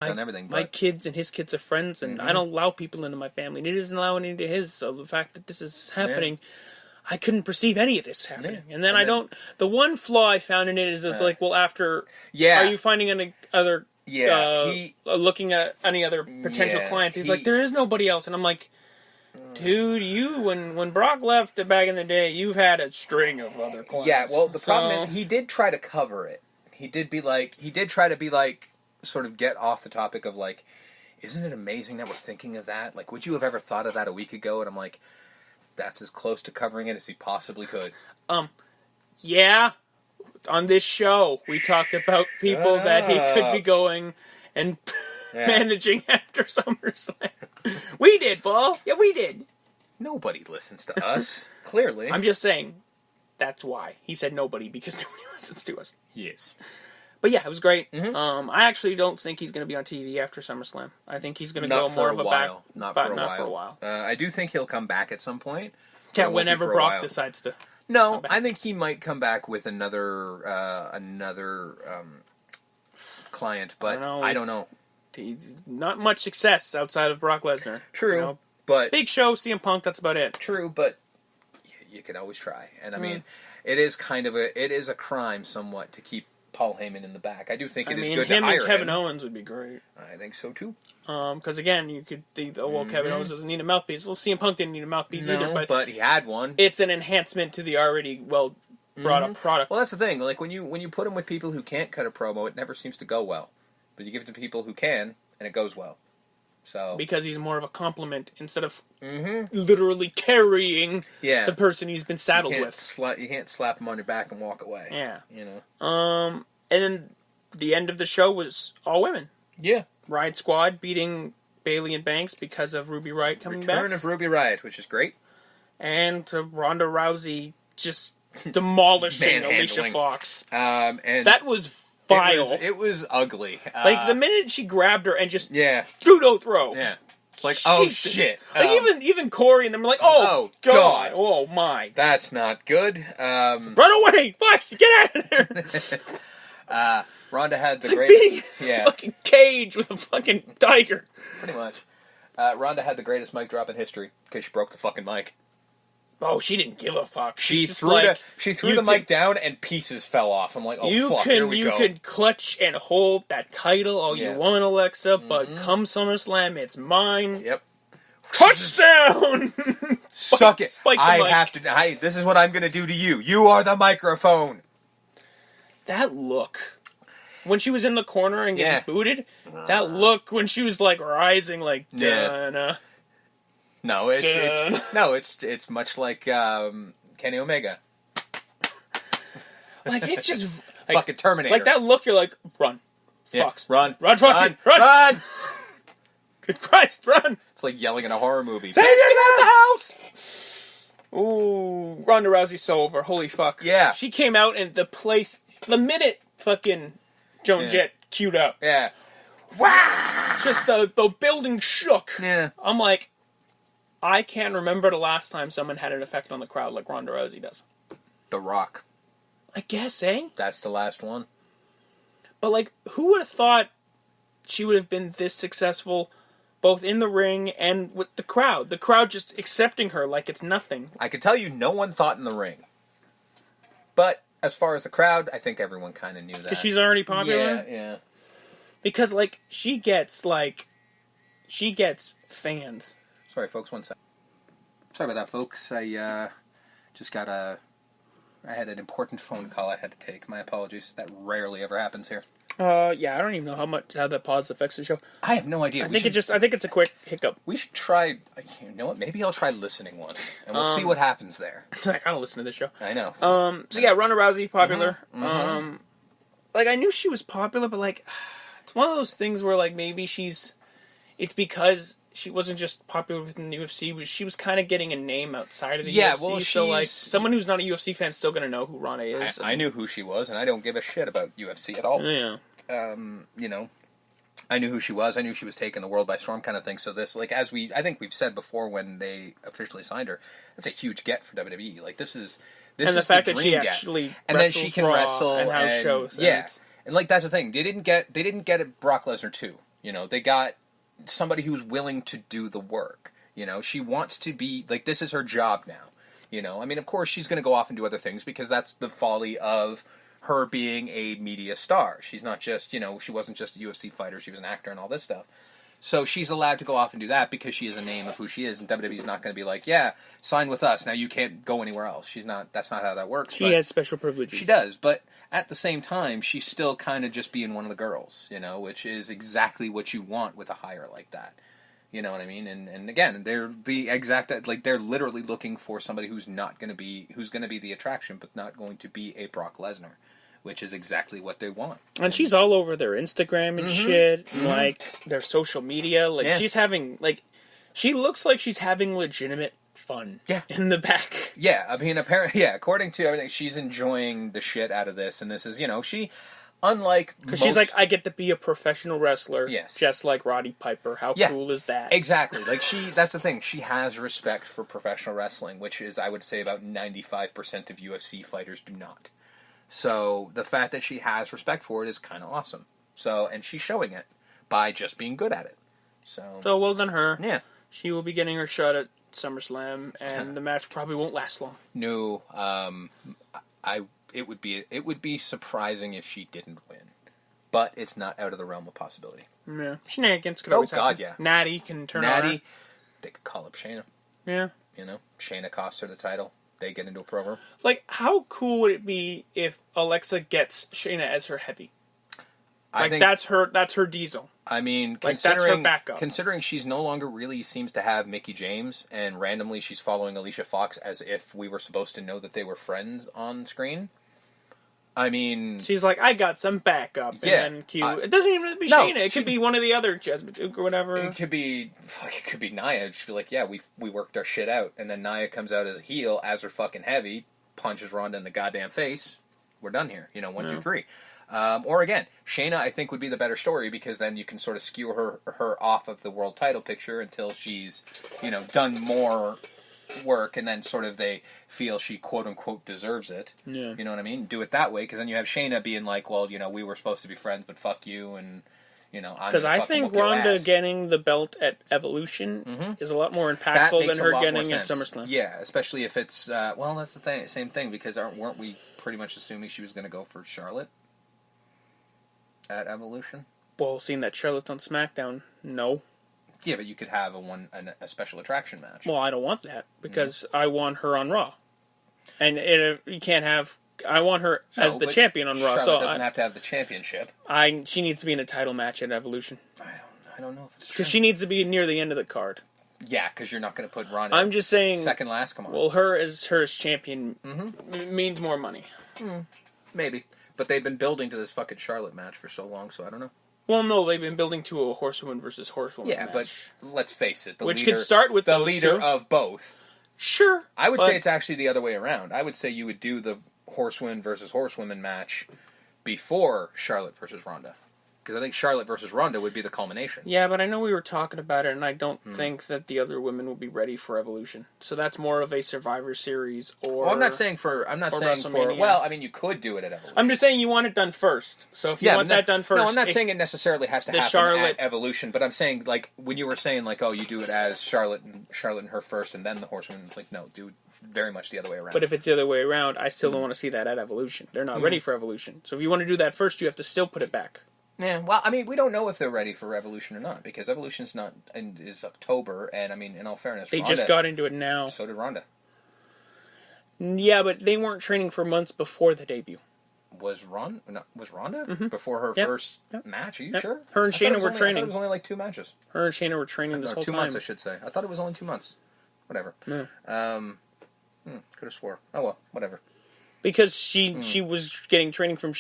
done everything. But my kids and his kids are friends, and I don't allow people into my family, and he doesn't allow any into his. So the fact that this is happening, I couldn't perceive any of this happening. And then the one flaw I found in it is like, well, after, are you finding any other, looking at any other potential clients? He's like, there is nobody else. And I'm like, dude, when Brock left back in the day, you've had a string of other clients. Yeah, well, the problem is he did try to cover it. He did try to be like, sort of get off the topic of like, isn't it amazing that we're thinking of that? Like, would you have ever thought of that a week ago? And I'm like, that's as close to covering it as he possibly could. Yeah. On this show, we talked about people that he could be going and managing after SummerSlam. We did, Paul. Yeah, we did. Nobody listens to us, clearly. I'm just saying, that's why. He said nobody, because nobody listens to us. Yes. But yeah, it was great. I actually don't think he's going to be on TV after SummerSlam. I think he's going to go more of a back. Not for a while. I do think he'll come back at some point. Yeah, whenever Brock decides to. No, I think he might come back with another client, but I don't know. Not much success outside of Brock Lesnar. True, but big show, CM Punk. That's about it. True, but you can always try. And I mean, it is a crime somewhat to keep Paul Heyman in the back. I do think it is good to hire him. Him and Kevin Owens would be great. I think so too. Because again, you could think, Kevin Owens doesn't need a mouthpiece. Well, CM Punk didn't need a mouthpiece either, but he had one. It's an enhancement to the already brought up product. Well, that's the thing. Like when you put him with people who can't cut a promo, it never seems to go well. But you give it to people who can, and it goes well. So because he's more of a compliment instead of literally carrying the person he's been saddled with. You can't slap him on your back and walk away. Yeah, And then the end of the show was all women. Yeah, Riot Squad beating Bayley and Banks because of Ruby Riott coming back. Return of Ruby Riott, which is great. And Ronda Rousey just demolishing Alicia Fox. And that was vile. It was ugly. Like the minute she grabbed her and just judo throw. Yeah. Like, oh shit. Like even Corey and them were like, oh god. Oh my. That's not good. Run away, Fox, get out of there. Ronda had the greatest fucking cage with a fucking tiger. Pretty much. Ronda had the greatest mic drop in history because she broke the fucking mic. Oh, she didn't give a fuck. She threw the mic down and pieces fell off. I'm like, here we go. You can clutch and hold that title all you want, Alexa, but come SummerSlam, it's mine. Yep. Touchdown! Suck it. This is what I'm going to do to you. You are the microphone. That look. When she was in the corner and getting booted, that look when she was like rising like, Dana. No, it's much like Kenny Omega. Like it's just fucking Terminator. Like that look, you're like, run, Fox, run, Foxy, run. Good Christ, run! It's like yelling in a horror movie. Say get out of the house! Ooh, Ronda Rousey's so over. Holy fuck! Yeah, she came out and the minute fucking Joan Jett queued up. Yeah, wow! Just the building shook. Yeah, I'm like. I can't remember the last time someone had an effect on the crowd like Ronda Rousey does. The Rock. I guess, eh? That's the last one. But, like, who would have thought she would have been this successful both in the ring and with the crowd? The crowd just accepting her like it's nothing. I can tell you no one thought in the ring. But as far as the crowd, I think everyone kind of knew that. Because she's already popular? Yeah. Because, like, she gets fans. Sorry, folks, one sec. Sorry about that, folks. I had an important phone call I had to take. My apologies. That rarely ever happens here. Yeah, I don't even know how that pause affects the show. I have no idea. I think it's a quick hiccup. We should try. You know what? Maybe I'll try listening once, and we'll see what happens there. I don't listen to this show. I know. So yeah, Ronda Rousey popular. Like I knew she was popular, but like, it's one of those things where like maybe it's because she wasn't just popular within the UFC, she was kind of getting a name outside of the UFC. Well, so like someone who's not a UFC fan is still going to know who Ronda is. I knew who she was, and I don't give a shit about UFC at all. Yeah. I knew who she was. I knew she was taking the world by storm kind of thing. So this, like, I think we've said before when they officially signed her, that's a huge get for WWE. Like, this is the fact that she actually and then she can wrestle and have shows. Yeah. And like that's the thing. They didn't get Brock Lesnar 2. You know, they got somebody who's willing to do the work. You know, she wants to be, like, this is her job now. You know, I mean, of course she's going to go off and do other things because that's the folly of her being a media star. She's not just, you know, she wasn't just a UFC fighter, she was an actor and all this stuff. So she's allowed to go off and do that because she is a name of who she is, and WWE's not going to be like, yeah, sign with us, now you can't go anywhere else. She's not, that's not how that works. She has special privileges. She does, but at the same time, she's still kind of just being one of the girls, you know, which is exactly what you want with a hire like that. You know what I mean? And again, they're the exact, like, they're literally looking for somebody who's going to be the attraction, but not going to be a Brock Lesnar, which is exactly what they want. And she's all over their Instagram and shit, and, like, their social media. Like, she's having, like, she looks like she's having legitimate fun in the back. Yeah, I mean, apparently, according to everything, she's enjoying the shit out of this, and this is, you know, unlike because she's like, I get to be a professional wrestler, yes, just like Roddy Piper. How cool is that? Exactly. Like, that's the thing. She has respect for professional wrestling, which is, I would say, about 95% of UFC fighters do not. So the fact that she has respect for it is kind of awesome. So, and she's showing it by just being good at it. So well done her. Yeah, she will be getting her shot at SummerSlam, and the match probably won't last long. No, it would be surprising if she didn't win, but it's not out of the realm of possibility. Yeah, shenanigans could always happen. Yeah. Natty can turn around. They could call up Shayna. Yeah, you know, Shayna costs her the title. They get into a program. Like, how cool would it be if Alexa gets Shayna as her heavy? Like, I think that's her Diesel. I mean, like, that's her backup. Considering she's no longer really seems to have Mickie James, and randomly she's following Alicia Fox as if we were supposed to know that they were friends on screen. I mean, she's like, I got some backup. Yeah, and then Q. It doesn't even have to be Shayna. It could be one of the other Jasmine Duke or whatever. It could be Nia. She'd be like, yeah, we worked our shit out, and then Nia comes out as a heel, as her fucking heavy, punches Ronda in the goddamn face. We're done here. You know, 1, 2, 3. Or again, Shayna, I think, would be the better story because then you can sort of skew her off of the world title picture until she's, you know, done more work, and then sort of they feel she quote unquote deserves it. Yeah. You know what I mean? Do it that way, because then you have Shayna being like, well, you know, we were supposed to be friends, but fuck you, and you know, because I think Ronda getting the belt at Evolution is a lot more impactful than her getting at SummerSlam. Yeah, especially if it's well, that's the same thing, because weren't we pretty much assuming she was going to go for Charlotte at Evolution? Well, seeing that Charlotte's on SmackDown, no. Yeah, but you could have a special attraction match. Well, I don't want that because I want her on Raw, and you can't have. I want her as the champion on Raw. Charlotte doesn't have to have the championship. She needs to be in a title match at Evolution. I don't know if it's true. Because she needs to be near the end of the card. Yeah, because you're not going to put Ronda. I'm just saying second last. Come on. Well, her as champion means more money. Maybe, but they've been building to this fucking Charlotte match for so long, so I don't know. Well, no, they've been building to a horsewoman versus horsewoman match. Yeah, but let's face it. Which could start with the leader of both. Sure. I would say it's actually the other way around. I would say you would do the horsewoman versus horsewoman match before Charlotte versus Ronda. Because I think Charlotte versus Ronda would be the culmination. Yeah, but I know we were talking about it, and I don't think that the other women will be ready for Evolution. So that's more of a Survivor Series or. Well, I'm not saying for. Well, I mean, you could do it at Evolution. I'm just saying you want it done first. So if you want that done first, no, I'm not saying it necessarily has to happen at Evolution. But I'm saying, like, when you were saying, like, oh, you do it as Charlotte and her first, and then the Horsewoman. It's like, no, do very much the other way around. But if it's the other way around, I still don't want to see that at Evolution. They're not ready for Evolution. So if you want to do that first, you have to still put it back. Yeah, well, I mean, we don't know if they're ready for Revolution or not, because Evolution's is October, and I mean, in all fairness, they just got into it now. So did Ronda. Yeah, but they weren't training for months before the debut. Was Ronda before her first match? Are you sure? Her and Shayna were training. I thought it was only like 2 matches. Her and Shayna were training this whole 2 time. 2 months, I should say. I thought it was only 2 months. Whatever. Yeah. Could have swore. Oh well, whatever. Because she was getting training from.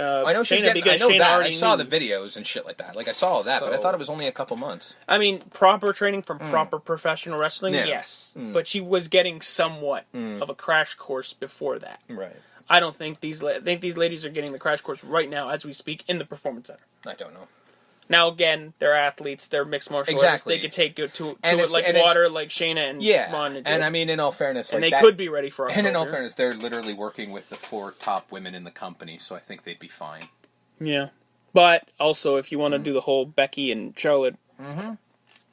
I know Shayna because I know Shayna that. already I saw knew. the videos and shit like that. Like, I saw all that, but I thought it was only a couple months. I mean, proper training from proper professional wrestling, yes. But she was getting somewhat of a crash course before that. Right. I don't think these ladies are getting the crash course right now as we speak in the Performance Center. I don't know. Now, again, they're athletes. They're mixed martial artists. They could take it to it like water, like Shayna and Ronda did. And I mean, in all fairness... And they could be ready for October. And in all fairness, they're literally working with the 4 top women in the company, so I think they'd be fine. Yeah. But also, if you want to do the whole Becky and Charlotte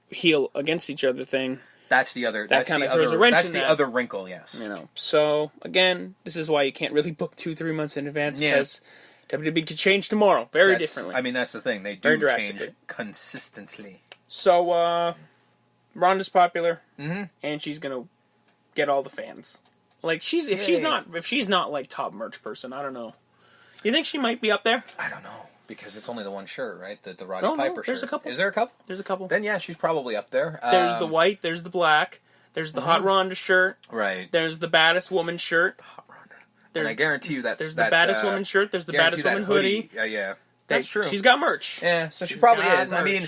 heel against each other thing, that's the other. That kind of throws a wrench That's in the that. other wrinkle. Yes. So again, this is why you can't really book 2-3 months in advance because WWE could change tomorrow very differently. I mean, that's the thing. They do change consistently. So, Ronda's popular, and she's gonna get all the fans. Like if she's not like top merch person, I don't know. You think she might be up there? I don't know because it's only the one shirt, right? The Roddy No, Piper there's shirt. a couple. Is there a couple? There's a couple. Then yeah, she's probably up there. There's the white. There's the black. There's the Hot Ronda shirt. Right. There's the baddest woman shirt. Hot Ronda. And I guarantee you there's the baddest woman shirt. There's the baddest woman hoodie. Yeah, that's true. She's got merch. Yeah, so she probably is. Merch. I mean,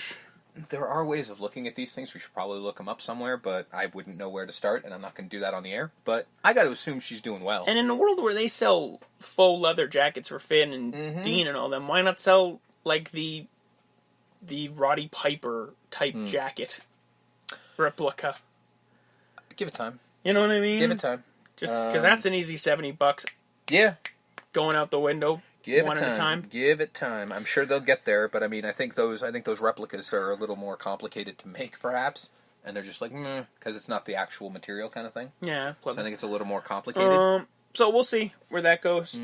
there are ways of looking at these things. We should probably look them up somewhere, but I wouldn't know where to start, and I'm not going to do that on the air. But I got to assume she's doing well. And in a world where they sell faux leather jackets for Finn and Dean and all them, why not sell like the Roddy Piper type jacket replica? Give it time. You know what I mean? Give it time. Just because that's an easy $70. Yeah. Going out the window. One at a time. Give it time. I'm sure they'll get there, but I mean, I think those replicas are a little more complicated to make, perhaps, and they're just like, because it's not the actual material kind of thing. Yeah, so I think it's a little more complicated. So we'll see where that goes.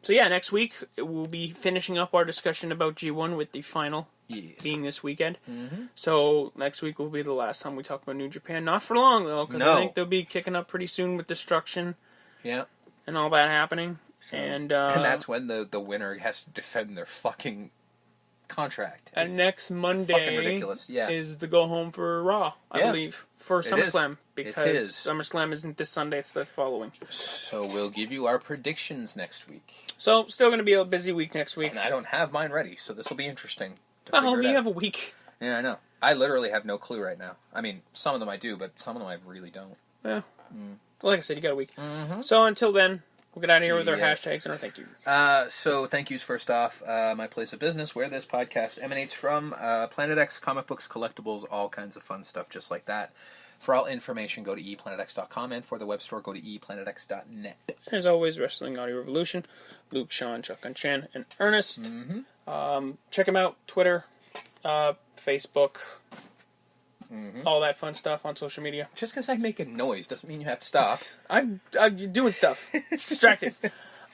So yeah, next week we'll be finishing up our discussion about G1 with the final being this weekend. So next week will be the last time we talk about New Japan. Not for long though, because I think they'll be kicking up pretty soon with Destruction. Yeah, and all that happening. And that's when the winner has to defend their fucking contract. And next Monday ridiculous. Yeah. is the go home for Raw, I believe, for SummerSlam. Because SummerSlam isn't this Sunday, it's the following. So we'll give you our predictions next week. So still going to be a busy week next week. And I don't have mine ready, so this will be interesting. Well, you have a week. Yeah, I know. I literally have no clue right now. I mean, some of them I do, but some of them I really don't. Yeah. Like I said, you got a week. So until then, we'll get out of here with our hashtags and our thank yous. So thank yous first off. My place of business, where this podcast emanates from, Planet X, comic books, collectibles, all kinds of fun stuff just like that. For all information, go to ePlanetX.com, and for the web store, go to ePlanetX.net. As always, Wrestling Audio Revolution, Luke, Sean, Chuck, and Chan, and Ernest. Check them out, Twitter, Facebook, all that fun stuff on social media. Just because I make a noise doesn't mean you have to stop. I'm doing stuff. Distracted.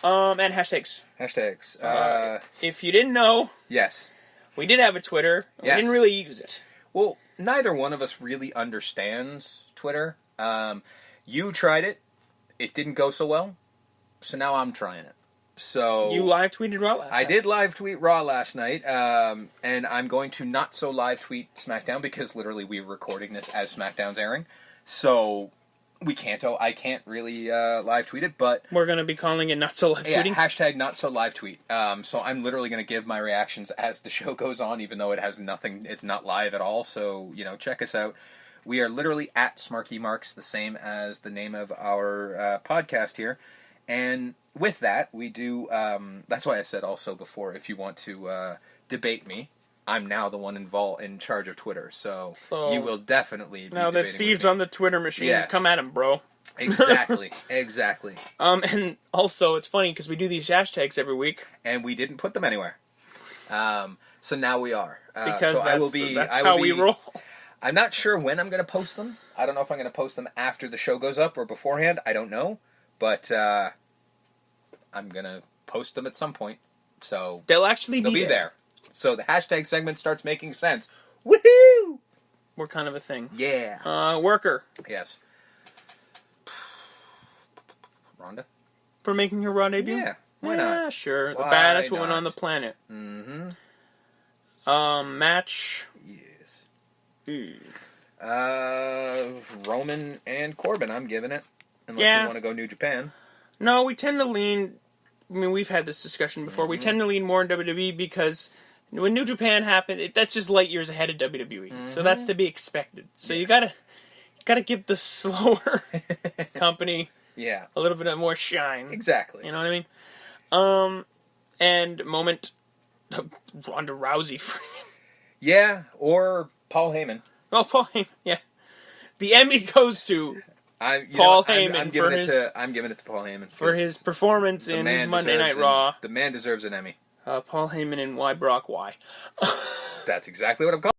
And hashtags. Hashtags. If you didn't know, yes, we did have a Twitter. We didn't really use it. Well, neither one of us really understands Twitter. You tried it. It didn't go so well. So now I'm trying it. So you live tweeted Raw last night. I did live tweet Raw last night. And I'm going to not so live tweet SmackDown because literally we're recording this as SmackDown's airing. So we can't. I can't really live tweet it, but we're going to be calling it not so live tweeting. Hashtag not so live tweet. So I'm literally going to give my reactions as the show goes on, even though it has nothing. It's not live at all. So check us out. We are literally at Smarky Marks, the same as the name of our podcast here. And with that, we do. That's why I said also before, if you want to debate me, I'm now the one in charge of Twitter, so you will definitely be now that Steve's on the Twitter machine, come at him, bro. Exactly. And also, it's funny because we do these hashtags every week, and we didn't put them anywhere. So now we are because so that's how we roll. I'm not sure when I'm going to post them. I don't know if I'm going to post them after the show goes up or beforehand. I don't know, but I'm going to post them at some point. So they'll actually be there. So the hashtag segment starts making sense. Woohoo! We're kind of a thing. Yeah. Worker. Yes. Ronda? For making her Raw debut? Yeah. Why not? Yeah, sure. The baddest woman on the planet. Match. Yes. Roman and Corbin, I'm giving it. Unless you want to go New Japan. No, we tend to lean... I mean, we've had this discussion before. We tend to lean more in WWE because when New Japan happened, that's just light years ahead of WWE. So that's to be expected. So you gotta give the slower company a little bit more shine. Exactly. You know what I mean? And moment Ronda Rousey. Yeah, or Paul Heyman. Oh, Paul Heyman, yeah. The Emmy goes to Paul Heyman. I'm giving it to Paul Heyman for his performance in Monday Night Raw. The man deserves an Emmy. Paul Heyman and Why Brock Why. That's exactly what I'm calling